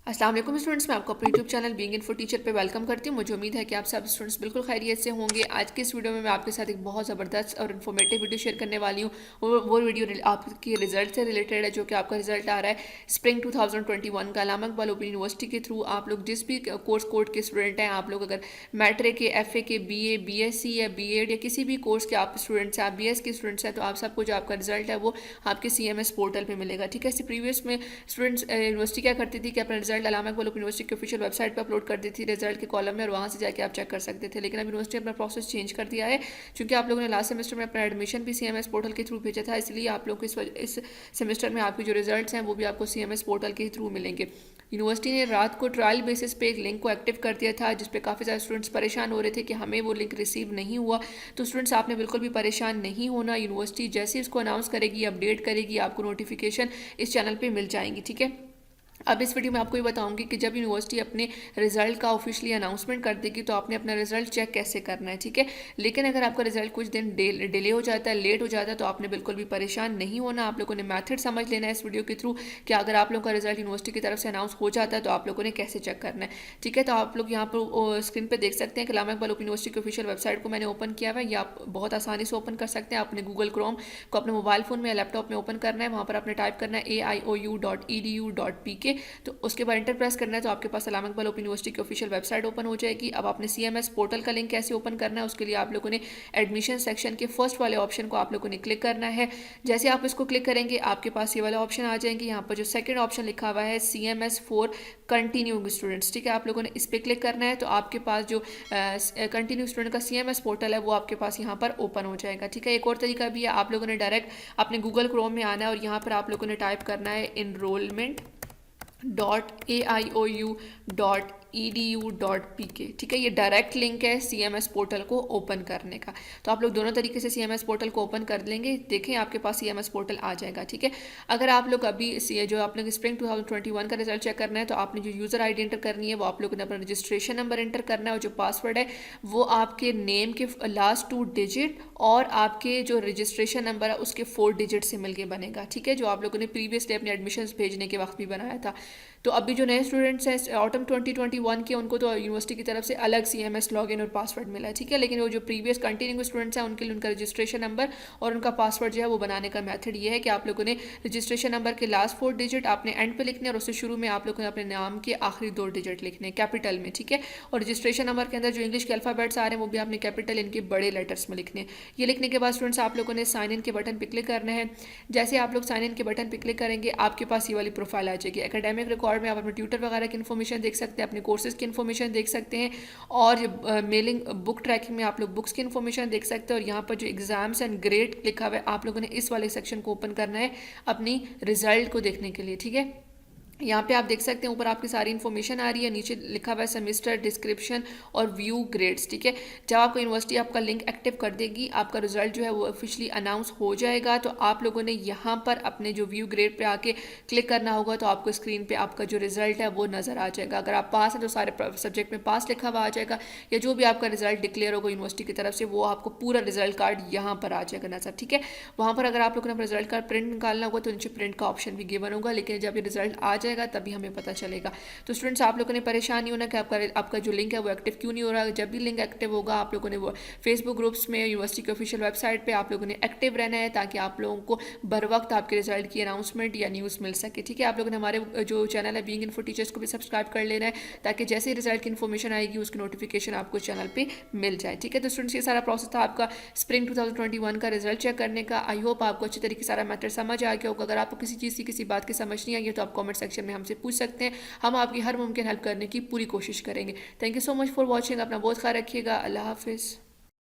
अस्सलाम वालेकुम स्टूडेंट्स, मैं आपको अपने YouTube channel being info teacher पे वेलकम करती हूँ। मुझे उम्मीद है कि आप सब स्टूडेंट्स बिल्कुल खैरियत से होंगे। आज के इस वीडियो में मैं आपके साथ एक बहुत ज़बरदस्त और इन्फॉर्मेटिव वीडियो शेयर करने वाली हूँ। वो वीडियो आपकी रिजल्ट से रिलेटेड है, जो कि आपका रिजल्ट आ रहा है स्प्रिंग 2021 का। अल्लामा इकबाल ओपन यूनिवर्सिटी के थ्रू आप लोग जिस भी कोर्स कोड के स्टूडेंट हैं, आप लोग अगर मैट्रिक के, FA के, BA, BSc या BEd या किसी भी कोर्स के आप स्टूडेंट्स हैं, आप BS के स्टूडेंट्स हैं, तो आप सबको जो आपका रिजल्ट है वो आपके CMS पोर्टल पर मिलेगा। ठीक है, इससे प्रीवियस में स्टूडेंट्स यूनिवर्सिटी क्या करती थी कि अपना रिजल्ट अल्लामा इकबाल ओपन यूनिवर्सिटी की ऑफिशियल वेबसाइट पर अपलोड कर दी थी रिजल्ट के कॉलम में, और वहाँ से जाके आप चेक कर सकते थे। लेकिन अब यूनिवर्सिटी अपना प्रोसेस चेंज कर दिया है, क्योंकि आप लोगों ने लास्ट सेमेस्टर में अपना एडमिशन भी CMS पोर्टल के थ्रू भेजा था, इसलिए आप लोग को इस सेमेस्टर में आपके जो रिजल्ट्स हैं वो भी आपको CMS पोर्टल के थ्रू मिलेंगे। यूनिवर्सिटी ने रात को ट्रायल बेसिस पे एक लिंक को एक्टिव कर दिया था, जिसपे काफ़ी सारे स्टूडेंट्स परेशान हो रहे थे कि हमें वो लिंक रिसीव नहीं हुआ। तो स्टूडेंट्स, आपने बिल्कुल भी परेशान नहीं होना। यूनिवर्सिटी जैसे इसको अनाउंस करेगी, अपडेट करेगी, आपको नोटिफिकेशन इस चैनल पर मिल जाएंगी। ठीक है, अब इस वीडियो में आपको ये बताऊंगी कि जब यूनिवर्सिटी अपने रिजल्ट का ऑफिशियली अनाउंसमेंट कर देगी तो आपने अपना रिजल्ट चेक कैसे करना है। ठीक है, लेकिन अगर आपका रिजल्ट कुछ दिन डिले हो जाता है, लेट हो जाता है, तो आपने बिल्कुल भी परेशान नहीं होना। आप लोगों ने मैथड समझ लेना है इस वीडियो के थ्रू कि अगर आप लोगों का रिजल्ट यूनिवर्सिटी की तरफ से अनाउंस हो जाता है तो आप लोगों ने कैसे चेक करना है। ठीक है, तो आप लोग यहाँ पर स्क्रीन पर देख सकते हैं कि अल्लामा इकबाल ओपन यूनिवर्सिटी की ऑफिशियल वेबसाइट को मैंने ओपन किया हुआ है। ये आप बहुत आसानी से ओपन कर सकते हैं। आपने गूगल क्रोम को अपने मोबाइल फोन में या लैपटॉप में ओपन करना है। वहाँ पर आपने टाइप करना है aiou.edu.pk, तो उसके बाद एंटर प्रेस करना है, तो आपके पास अल्लामा इकबाल ओपन यूनिवर्सिटी की ऑफिशियल वेबसाइट ओपन हो जाएगी। अब आपने CMS पोर्टल का लिंक कैसे ओपन करना है, उसके लिए आप लोगों ने एडमिशन सेक्शन के फर्स्ट वाले ऑप्शन को आप लोगों ने क्लिक करना है। जैसे आप इसको क्लिक करेंगे, आपके पास ये वाला ऑप्शन आ जाएंगे। यहाँ पर जो सेकंड ऑप्शन लिखा हुआ है CMS फॉर कंटिन्यूइंग स्टूडेंट्स, ठीक है, आप लोगों ने इस पर क्लिक करना है। तो आपके पास जो कंटिन्यू स्टूडेंट का CMS पोर्टल है वो आपके पास यहाँ पर ओपन हो जाएगा। ठीक है, एक और तरीका भी है, आप लोगों ने डायरेक्ट अपने गूगल क्रोम में आना है और यहाँ पर आप लोगों ने टाइप करना है enrollment.aiou.edu.pk। ठीक है, ये डायरेक्ट लिंक है CMS पोर्टल को ओपन करने का। तो आप लोग दोनों तरीके से CMS पोर्टल को ओपन कर लेंगे, देखें आपके पास CMS पोर्टल आ जाएगा। ठीक है, अगर आप लोग अभी जो आप लोग स्प्रिंग 2021 का रिजल्ट चेक करना है, तो आपने जो यूज़र ID एंटर करनी है वो आप लोगों ने अपना रजिस्ट्रेशन नंबर एंटर करना है, और जो पासवर्ड है वो आपके नेम के लास्ट 2 डिजिट और आपके जो रजिस्ट्रेशन नंबर है उसके 4 डिजिट से मिलके बनेगा। ठीक है, जो आप लोगों ने प्रीवियसली अपने एडमिशन भेजने के वक्त भी बनाया था। तो अभी जो नए स्टूडेंट्स हैं ऑटम 2021 के, उनको तो यूनिवर्सिटी की तरफ से अलग CMS लॉगिन और पासवर्ड मिला है। ठीक है, लेकिन वो जो प्रीवियस कंटिन्यू स्टूडेंट्स हैं उनके लिए उनका रजिस्ट्रेशन नंबर और उनका पासवर्ड जो है वो बनाने का मेथड ये है कि आप लोगों ने रजिस्ट्रेशन नंबर के लास्ट 4 डिजिट आपने एंड पे लिखने, और उससे शुरू में आप लोगों ने अपने नाम के आखिरी 2 डिजिट लिखने कैपिटल में। ठीक है, और रजिस्ट्रेशन नंबर के अंदर जो इंग्लिश के अल्फ़ाबेट्स आ रहे हैं वो भी आपने कैपिटल इनके बड़े लेटर्स में लिखने। ये लिखने के बाद स्टूडेंट्स आप लोगों ने साइन इन के बटन पर क्लिक करना है। जैसे आप लोग साइन इन के बटन पर क्लिक करेंगे, आपके पास ये वाली प्रोफाइल आ जाएगी। एकेडमिक रिकॉर्ड में आप अपने ट्यूटर वगैरह की इन्फॉर्मेशन देख सकते हैं, अपने कोर्सेज की इन्फॉर्मेशन देख सकते हैं, और मेलिंग बुक ट्रैकिंग में आप लोग बुक्स की इन्फॉर्मेशन देख सकते हैं। और यहाँ पर जो एग्जाम्स एंड ग्रेड लिखा हुआ है, आप लोगों ने इस वाले सेक्शन को ओपन करना है अपनी रिजल्ट को देखने के लिए। ठीक है, यहाँ पे आप देख सकते हैं ऊपर आपकी सारी इन्फॉर्मेशन आ रही है, नीचे लिखा हुआ है सेमेस्टर डिस्क्रिप्शन और व्यू ग्रेड्स। ठीक है, जब आपको यूनिवर्सिटी आपका लिंक एक्टिव कर देगी, आपका रिजल्ट जो है वो ऑफिशियली अनाउंस हो जाएगा, तो आप लोगों ने यहाँ पर अपने जो व्यू ग्रेड पे आके क्लिक करना होगा, तो आपको स्क्रीन पे आपका जो रिजल्ट है वो नज़र आ जाएगा। अगर आप पास हैं तो सारे सब्जेक्ट में पास लिखा हुआ आ जाएगा, या जो भी आपका रिजल्ट डिक्लेयर होगा यूनिवर्सिटी की तरफ से वो आपको पूरा रिजल्ट कार्ड यहाँ पर आ जाएगा नजर। ठीक है, वहाँ पर अगर आप लोगों ने अपना रिजल्ट कार्ड प्रिंट निकालना होगा तो नीचे प्रिंट का ऑप्शन भी गिवन होगा, लेकिन जब ये रिजल्ट आ जाएगा तभी हमें पता चलेगा। तो स्टूडेंट्स, आप लोगों ने परेशान नहीं होना कि आपका जो लिंक है वो एक्टिव क्यों नहीं हो रहा। जब भी लिंक एक्टिव होगा, आप लोगों ने वो फेसबुक ग्रुप्स में, यूनिवर्सिटी की ऑफिशियल वेबसाइट पे आप लोगों ने एक्टिव रहना है, ताकि आप लोगों को बर वक्त आपके रिजल्ट की अनाउंसमेंट या न्यूज़ मिल सके। ठीक है, आप लोगों ने हमारे जो चैनल है बीइंग इन्फो टीचर्स को भी सब्सक्राइब कर लेना है, ताकि जैसे ही रिजल्ट की इन्फॉर्मेशन आएगी उसकी नोटिफिकेशन आपको चैनल पर मिल जाए। ठीक है, तो स्टूडेंट्स, ये सारा प्रोसेस था आपका स्प्रिंग 2021 का रिजल्ट चेक करने का। आई होप आपको अच्छी तरीके से सारा मैटर समझ आ गया होगा। अगर आपको किसी चीज़ की, किसी बात की समझ नहीं आई है तो आप कमेंट सेक्शन में हमसे पूछ सकते हैं, हम आपकी हर मुमकिन हेल्प करने की पूरी कोशिश करेंगे। Thank you so much for watching. अपना बहुत ख्याल रखिएगा। अल्लाह हाफिज़।